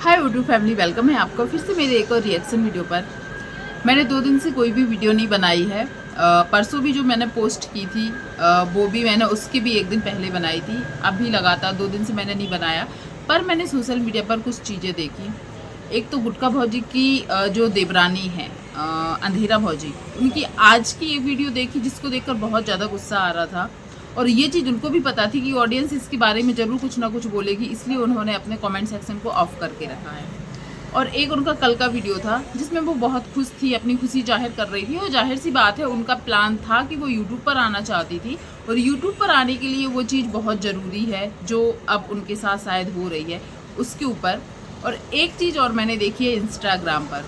Hi YouTube family, welcome है आपका फिर से मेरे एक और रिएक्शन वीडियो पर। मैंने 2 दिन से कोई भी वीडियो नहीं बनाई है। परसों भी जो मैंने पोस्ट की थी वो भी मैंने उसकी भी 1 दिन पहले बनाई थी। अभी लगातार 2 दिन से मैंने नहीं बनाया, पर मैंने सोशल मीडिया पर कुछ चीज़ें देखी। एक तो गुटका भौजी की जो देवरानी है, अंधेरा भौजी, उनकी आज की एक वीडियो देखी जिसको देखकर बहुत ज़्यादा गुस्सा आ रहा था। और ये चीज़ उनको भी पता थी कि ऑडियंस इसके बारे में ज़रूर कुछ ना कुछ बोलेगी, इसलिए उन्होंने अपने कमेंट सेक्शन को ऑफ करके रखा है। और एक उनका कल का वीडियो था जिसमें वो बहुत खुश थी, अपनी खुशी जाहिर कर रही थी। और जाहिर सी बात है, उनका प्लान था कि वो यूट्यूब पर आना चाहती थी, और यूट्यूब पर आने के लिए वो चीज़ बहुत ज़रूरी है जो अब उनके साथ शायद हो रही है उसके ऊपर। और एक चीज़ और मैंने देखी है इंस्टाग्राम पर,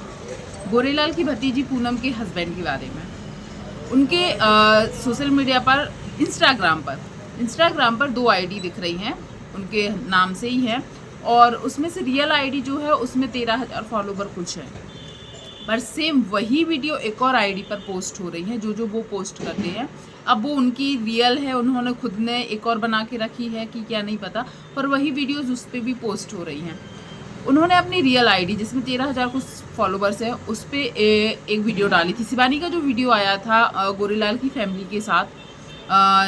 गोरेलाल की भतीजी पूनम के हस्बैंड के बारे में। उनके सोशल मीडिया पर इंस्टाग्राम पर 2 आईडी दिख रही हैं, उनके नाम से ही है। और उसमें से रियल आईडी जो है उसमें 13,000 फॉलोवर कुछ है, पर सेम वही वीडियो एक और आईडी पर पोस्ट हो रही है जो वो पोस्ट करते हैं। अब वो उनकी रियल है, उन्होंने खुद ने एक और बना के रखी है कि क्या नहीं पता, पर वही वीडियोज़ उस पर भी पोस्ट हो रही हैं। उन्होंने अपनी रियल आईडी जिसमें 13,000 कुछ फॉलोवर्स है उस पर एक वीडियो डाली थी। शिवानी का जो वीडियो आया था गोरेलाल की फैमिली के साथ,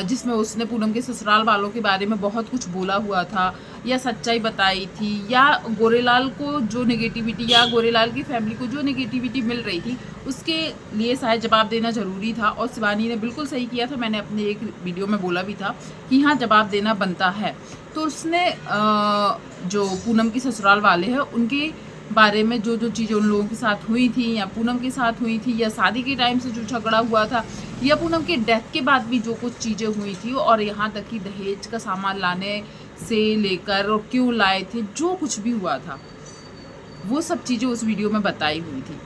जिसमें उसने पूनम के ससुराल वालों के बारे में बहुत कुछ बोला हुआ था या सच्चाई बताई थी, या गोरेलाल को जो नेगेटिविटी या गोरेलाल की फैमिली को जो नेगेटिविटी मिल रही थी उसके लिए शायद जवाब देना ज़रूरी था। और शिवानी ने बिल्कुल सही किया था, मैंने अपने एक वीडियो में बोला भी था कि हाँ, जवाब देना बनता है। तो उसने जो पूनम की ससुराल वाले हैं उनके बारे में जो चीज़ें उन लोगों के साथ हुई थी या पूनम के साथ हुई थी, या शादी के टाइम से जो झगड़ा हुआ था, या पूनम के डेथ के बाद भी जो कुछ चीज़ें हुई थी, और यहाँ तक कि दहेज का सामान लाने से लेकर और क्यों लाए थे, जो कुछ भी हुआ था वो सब चीज़ें उस वीडियो में बताई हुई थी।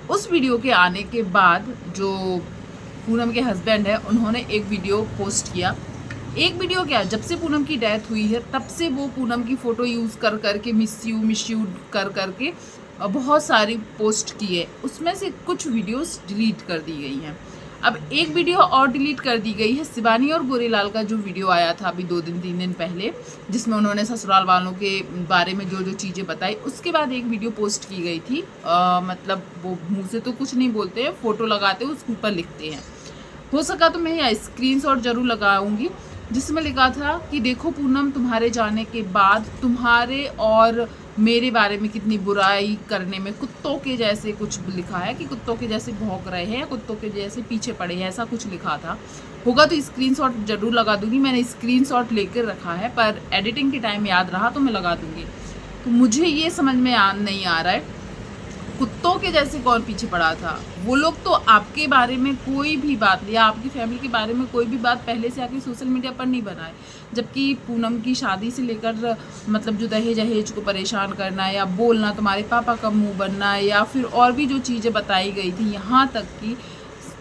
उस वीडियो के आने के बाद जो पूनम के हस्बैंड है उन्होंने एक वीडियो पोस्ट किया। एक वीडियो क्या, जब से पूनम की डेथ हुई है तब से वो पूनम की फ़ोटो यूज़ कर करके मिस यू कर करके बहुत सारी पोस्ट की है। उसमें से कुछ वीडियोस डिलीट कर दी गई हैं। अब एक वीडियो और डिलीट कर दी गई है, शिवानी और गोरेलाल का जो वीडियो आया था अभी 2-3 दिन पहले, जिसमें उन्होंने ससुराल वालों के बारे में जो चीज़ें बताई। उसके बाद एक वीडियो पोस्ट की गई थी, मतलब वो मुँह से तो कुछ नहीं बोलते हैं, फ़ोटो लगाते हैं उसके ऊपर लिखते हैं। हो सका तो मैं यहाँ स्क्रीनशॉट जरूर लगाऊंगी, जिसमें लिखा था कि देखो पूनम, तुम्हारे जाने के बाद तुम्हारे और मेरे बारे में कितनी बुराई करने में कुत्तों के जैसे कुछ लिखा है, कि कुत्तों के जैसे भौंक रहे हैं, कुत्तों के जैसे पीछे पड़े हैं, ऐसा कुछ लिखा था। होगा तो स्क्रीनशॉट जरूर लगा दूंगी, मैंने स्क्रीनशॉट लेकर रखा है, पर एडिटिंग के टाइम याद रहा तो मैं लगा दूंगी। तो मुझे ये समझ में नहीं आ रहा है, कुत्तों के जैसे कौन पीछे पड़ा था। वो लोग तो आपके बारे में कोई भी बात या आपकी फैमिली के बारे में कोई भी बात पहले से आके सोशल मीडिया पर नहीं बनाए, जबकि पूनम की शादी से लेकर मतलब जो दहेज को परेशान करना या बोलना, तुम्हारे पापा का मुंह बनना, या फिर और भी जो चीज़ें बताई गई थी, यहाँ तक कि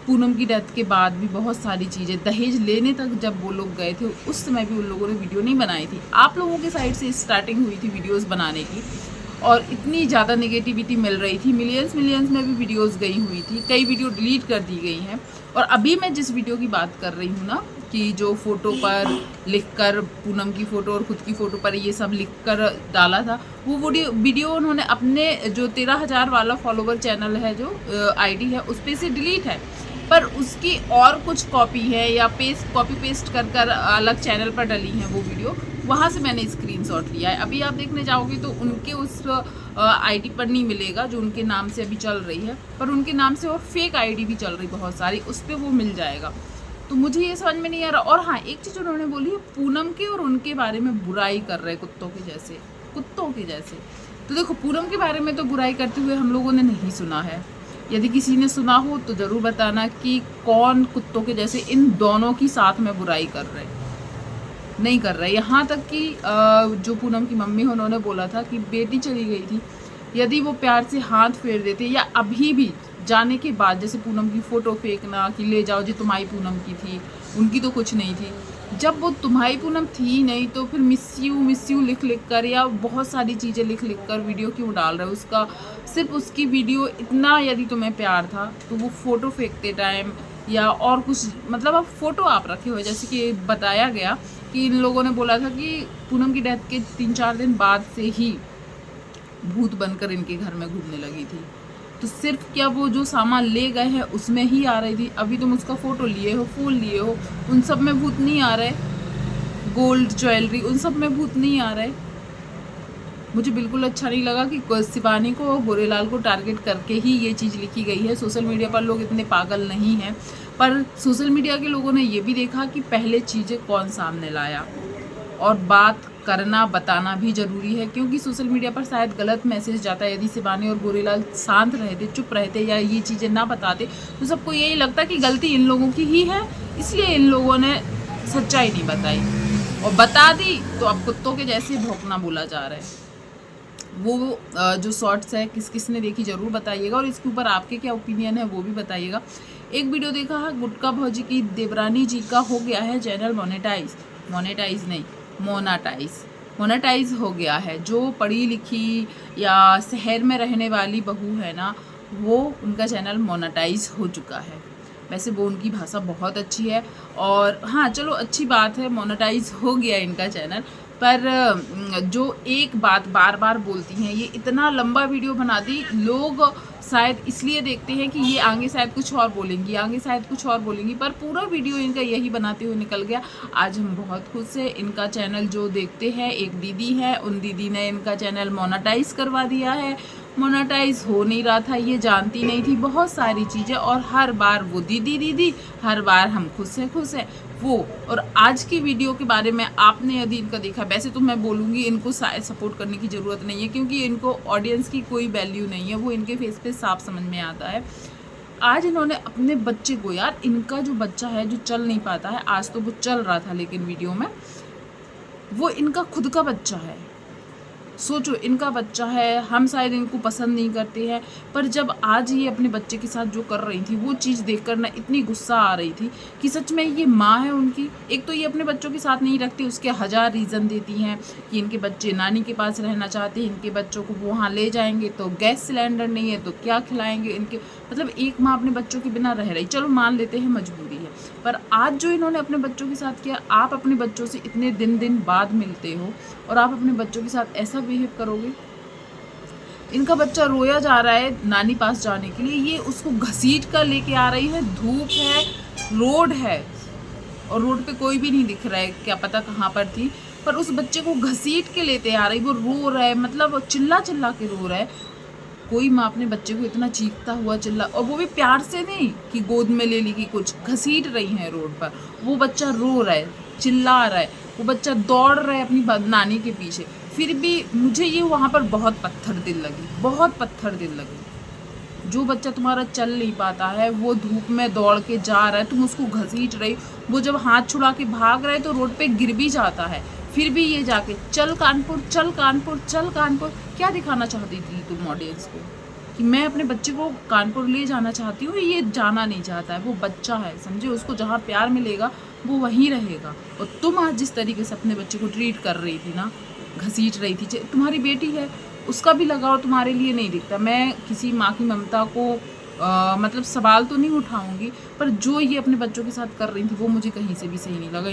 पूनम की डेथ के बाद भी बहुत सारी चीज़ें, दहेज लेने तक जब वो लोग गए थे उस समय भी उन लोगों ने वीडियो नहीं बनाई थी। आप लोगों के साइड से स्टार्टिंग हुई थी वीडियोज़ बनाने की, और इतनी ज़्यादा नेगेटिविटी मिल रही थी, मिलियंस में भी वीडियोस गई हुई थी, कई वीडियो डिलीट कर दी गई हैं। और अभी मैं जिस वीडियो की बात कर रही हूँ ना, कि जो फ़ोटो पर लिखकर पूनम की फ़ोटो और खुद की फ़ोटो पर ये सब लिखकर डाला था, वो वीडियो उन्होंने अपने जो 13,000 वाला फॉलोवर चैनल है, जो आईडी है, उस पर से डिलीट है, पर उसकी और कुछ कॉपी है या कॉपी पेस्ट कर अलग चैनल पर डली है वो वीडियो, वहाँ से मैंने स्क्रीनशॉट लिया है। अभी आप देखने जाओगे तो उनके उस आईडी पर नहीं मिलेगा जो उनके नाम से अभी चल रही है, पर उनके नाम से और फेक आईडी भी चल रही बहुत सारी, उस पर वो मिल जाएगा। तो मुझे ये समझ में नहीं आ रहा। और हाँ, एक चीज़ उन्होंने बोली है, पूनम के और उनके बारे में बुराई कर रहे कुत्तों के जैसे। तो देखो, पूनम के बारे में तो बुराई करते हुए हम लोगों ने नहीं सुना है। यदि किसी ने सुना हो तो ज़रूर बताना कि कौन कुत्तों के जैसे इन दोनों की साथ में बुराई कर रहे, नहीं कर रहे। यहाँ तक कि जो पूनम की मम्मी है उन्होंने बोला था कि बेटी चली गई थी, यदि वो प्यार से हाथ फेर देते, या अभी भी जाने के बाद जैसे पूनम की फ़ोटो फेंकना कि ले जाओ जी तुम्हारी पूनम की थी, उनकी तो कुछ नहीं थी, जब वो तुम्हारी पूनम थी नहीं तो फिर मिस यू लिख कर या बहुत सारी चीज़ें लिख कर वीडियो क्यों डाल रहे हो। उसका सिर्फ उसकी वीडियो इतना यदि तुम्हें प्यार था तो वो फ़ोटो फेंकते टाइम या और कुछ, मतलब अब फ़ोटो आप रखे हुए, जैसे कि बताया गया कि इन लोगों ने बोला था कि पूनम की डेथ के 3-4 दिन बाद से ही भूत बनकर इनके घर में घूमने लगी थी। तो सिर्फ क्या वो जो सामान ले गए हैं उसमें ही आ रही थी? अभी तुम उसका फ़ोटो लिए हो, फूल लिए हो, उन सब में भूत नहीं आ रहे? गोल्ड ज्वेलरी उन सब में भूत नहीं आ रहे? मुझे बिल्कुल अच्छा नहीं लगा कि शिवानी को और गोरेलाल को टारगेट करके ही ये चीज़ लिखी गई है। सोशल मीडिया पर लोग इतने पागल नहीं हैं, पर सोशल मीडिया के लोगों ने ये भी देखा कि पहले चीज़ें कौन सामने लाया, और बात करना बताना भी ज़रूरी है, क्योंकि सोशल मीडिया पर शायद गलत मैसेज जाता है। यदि शिवानी और गोरेलाल शांत रहते, चुप रहते या ये चीज़ें ना बताते तो सबको यही लगता कि गलती इन लोगों की ही है, इसलिए इन लोगों ने सच्चाई नहीं बताई, और बता दी तो अब कुत्तों के जैसे भौंकना बोला जा रहा है। वो जो शॉर्ट्स है किस किस ने देखी ज़रूर बताइएगा, और इसके ऊपर आपके क्या ओपिनियन है वो भी बताइएगा। एक वीडियो देखा है गुटका भौजी की, देवरानी जी का हो गया है चैनल मोनेटाइज नहीं मोनेटाइज हो गया है। जो पढ़ी लिखी या शहर में रहने वाली बहू है ना, वो उनका चैनल मोनेटाइज हो चुका है। वैसे वो उनकी भाषा बहुत अच्छी है, और हाँ चलो अच्छी बात है मोनेटाइज हो गया इनका चैनल, पर जो एक बात बार बार बोलती हैं, ये इतना लंबा वीडियो बना दी, लोग शायद इसलिए देखते हैं कि ये आगे शायद कुछ और बोलेंगी, पर पूरा वीडियो इनका यही बनाते हुए निकल गया। आज हम बहुत खुश हैं, इनका चैनल जो देखते हैं, एक दीदी है, उन दीदी ने इनका चैनल मोनेटाइज करवा दिया है। मोनेटाइज हो नहीं रहा था, ये जानती नहीं थी बहुत सारी चीज़ें, और हर बार वो दीदी हर बार हम खुश हैं वो। और आज की वीडियो के बारे में आपने यदि इनका देखा, वैसे तो मैं बोलूँगी इनको शायद सपोर्ट करने की ज़रूरत नहीं है, क्योंकि इनको ऑडियंस की कोई वैल्यू नहीं है, वो इनके फेस पे साफ समझ में आता है। आज इन्होंने अपने बच्चे को, यार इनका जो बच्चा है जो चल नहीं पाता है, आज तो वो चल रहा था लेकिन वीडियो में, वो इनका खुद का बच्चा है। सोचो, इनका बच्चा है, हम शायद इनको पसंद नहीं करते हैं, पर जब आज ये अपने बच्चे के साथ जो कर रही थी वो चीज़ देखकर ना इतनी गुस्सा आ रही थी कि सच में ये माँ है उनकी। एक तो ये अपने बच्चों के साथ नहीं रखती, उसके 1000 रीज़न देती हैं कि इनके बच्चे नानी के पास रहना चाहते हैं, इनके बच्चों को वहाँ ले जाएंगे तो गैस सिलेंडर नहीं है तो क्या खिलाएंगे इनके, मतलब एक माँ अपने बच्चों के बिना रह रही। चलो मान लेते हैं मजबूरी है, पर आज जो इन्होंने अपने बच्चों के साथ किया, आप अपने बच्चों से इतने दिन बाद मिलते हो और आप अपने बच्चों के साथ ऐसा बिहेव करोगे। इनका बच्चा रोया जा रहा है नानी पास जाने के लिए, ये उसको घसीट कर लेके आ रही है। धूप है, रोड है, और रोड पे कोई भी नहीं दिख रहा है, क्या पता कहाँ पर थी, पर उस बच्चे को घसीट के लेते आ रही। वो रो रहा है, मतलब चिल्ला के रो रहा है। कोई माँ अपने बच्चे को इतना चीखता हुआ और वो भी प्यार से नहीं कि गोद में ले ली कि कुछ, घसीट रही है रोड पर। वो बच्चा रो रहा है, चिल्ला रहा है, वो बच्चा दौड़ रहा है अपनी नानी के पीछे। फिर भी मुझे ये वहाँ पर बहुत पत्थर दिल लगी। जो बच्चा तुम्हारा चल नहीं पाता है, वो धूप में दौड़ के जा रहा है, तुम उसको घसीट रही, वो जब हाथ छुड़ा के भाग रहा है तो रोड पे गिर भी जाता है, फिर भी ये जाके चल कानपुर। क्या दिखाना चाहती थी तुम ऑडियंस को कि मैं अपने बच्चे को कानपुर ले जाना चाहती हूँ? ये जाना नहीं चाहता है, वो बच्चा है, समझे, उसको जहाँ प्यार मिलेगा वो वहीं रहेगा। और तुम आज जिस तरीके से अपने बच्चे को ट्रीट कर रही थी ना, घसीट रही थी, तुम्हारी बेटी है, उसका भी लगाव तुम्हारे लिए नहीं दिखता। मैं किसी माँ की ममता को मतलब सवाल तो नहीं उठाऊंगी, पर जो ये अपने बच्चों के साथ कर रही थी वो मुझे कहीं से भी सही नहीं लगा।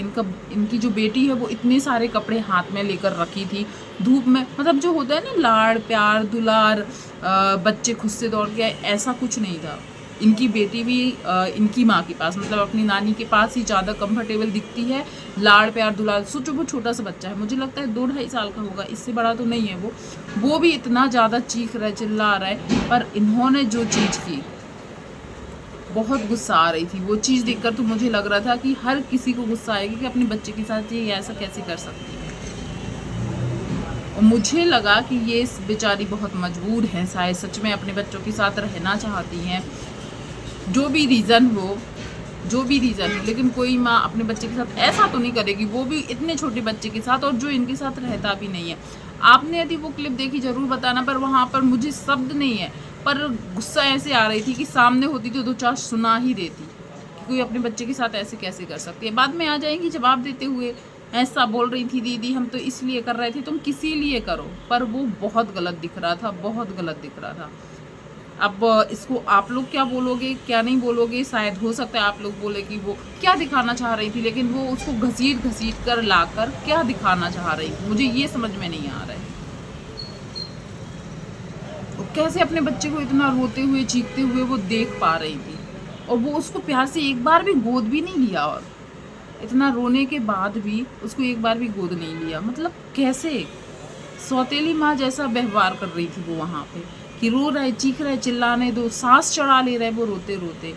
इनकी जो बेटी है वो इतने सारे कपड़े हाथ में लेकर रखी थी धूप में, मतलब जो होता है ना लाड़ प्यार दुलार, बच्चे खुद से दौड़ के आए, ऐसा कुछ नहीं था। इनकी बेटी भी इनकी माँ के पास, मतलब अपनी नानी के पास ही ज़्यादा कंफर्टेबल दिखती है, लाड़ प्यार दुलार। सोचो वो छोटा सा बच्चा है, मुझे लगता है 2-2.5 साल का होगा, इससे बड़ा तो नहीं है वो भी इतना ज़्यादा चीख रहा है, चिल्ला रहा है। पर इन्होंने जो चीज़ की, बहुत गुस्सा आ रही थी वो चीज़ देखकर, तो मुझे लग रहा था कि हर किसी को गुस्सा आएगी कि अपने बच्चे के साथ ये ऐसा कैसे कर सकती है। और मुझे लगा कि ये बेचारी बहुत मजबूर है, शायद सच में अपने बच्चों के साथ रहना चाहती हैं, जो भी रीज़न हो, लेकिन कोई माँ अपने बच्चे के साथ ऐसा तो नहीं करेगी, वो भी इतने छोटे बच्चे के साथ, और जो इनके साथ रहता भी नहीं है। आपने यदि वो क्लिप देखी ज़रूर बताना, पर वहाँ पर मुझे शब्द नहीं है, पर गुस्सा ऐसे आ रही थी कि सामने होती तो 2-4 सुना ही देती कि कोई अपने बच्चे के साथ ऐसे कैसे कर सकती है। बाद में आ जाएंगी जवाब देते हुए, ऐसा बोल रही थी दीदी, हम तो इसलिए कर रहे थे, तुम किसी लिए करो। पर वो बहुत गलत दिख रहा था। अब इसको आप लोग क्या बोलोगे क्या नहीं बोलोगे, शायद हो सकता है आप लोग बोले कि वो क्या दिखाना चाह रही थी, लेकिन वो उसको घसीट कर लाकर क्या दिखाना चाह रही थी, मुझे ये समझ में नहीं आ रहा है। कैसे अपने बच्चे को इतना रोते हुए चीखते हुए वो देख पा रही थी, और वो उसको प्यार से एक बार भी गोद भी नहीं लिया, और इतना रोने के बाद भी उसको एक बार भी गोद नहीं लिया। मतलब कैसे सौतेली माँ जैसा व्यवहार कर रही थी वो वहाँ पे, कि रो रहे, चीख रहे, चिल्लाने दो, सांस चढ़ा ले रहे वो रोते रोते।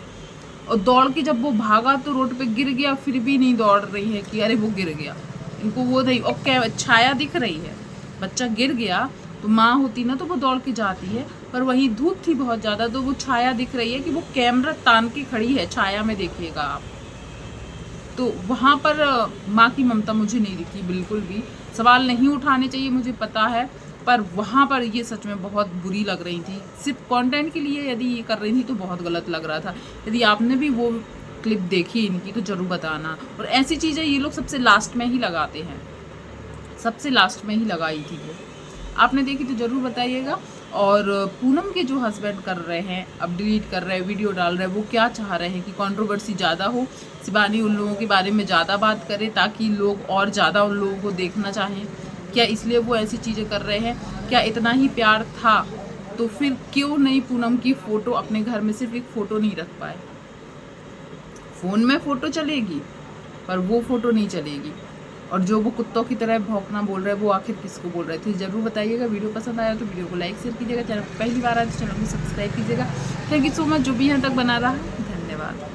और दौड़ के जब वो भागा तो रोड पे गिर गया, फिर भी नहीं दौड़ रही है कि अरे वो गिर गया। इनको वो नहीं, और क्या छाया दिख रही है, बच्चा गिर गया तो माँ होती ना तो वो दौड़ के जाती है, पर वहीं धूप थी बहुत ज़्यादा तो वो छाया दिख रही है कि वो कैमरा तान के खड़ी है छाया में, देखिएगा आप। तो वहाँ पर माँ की ममता मुझे नहीं दिखी बिल्कुल भी। सवाल नहीं उठाने चाहिए मुझे पता है, पर वहाँ पर ये सच में बहुत बुरी लग रही थी। सिर्फ कंटेंट के लिए यदि ये कर रही थी तो बहुत गलत लग रहा था। यदि आपने भी वो क्लिप देखी इनकी तो ज़रूर बताना। और ऐसी चीज़ें ये लोग सबसे लास्ट में ही लगाते हैं, सबसे लास्ट में ही लगाई थी वो। आपने देखी तो ज़रूर बताइएगा। और पूनम के जो हस्बैंड कर रहे हैं, अब डिलीट कर रहे हैं, वीडियो डाल रहे हैं, वो क्या चाह रहे हैं कि कंट्रोवर्सी ज़्यादा हो, शिवानी उन लोगों के बारे में ज़्यादा बात करे ताकि लोग और ज़्यादा उन लोगों को देखना चाहें? क्या इसलिए वो ऐसी चीज़ें कर रहे हैं? क्या इतना ही प्यार था तो फिर क्यों नहीं पूनम की फ़ोटो अपने घर में सिर्फ एक फ़ोटो नहीं रख पाए? फ़ोन में फ़ोटो चलेगी पर वो फ़ोटो नहीं चलेगी। और जो वो कुत्तों की तरह भौंकना बोल रहे हैं वो आखिर किसको बोल रहे थे, ज़रूर बताइएगा। वीडियो पसंद आया तो वीडियो को लाइक शेयर कीजिएगा, चैनल पर पहली बार आए तो चैनल को सब्सक्राइब कीजिएगा। थैंक यू सो मच जो भी यहाँ तक बना रहा है, धन्यवाद।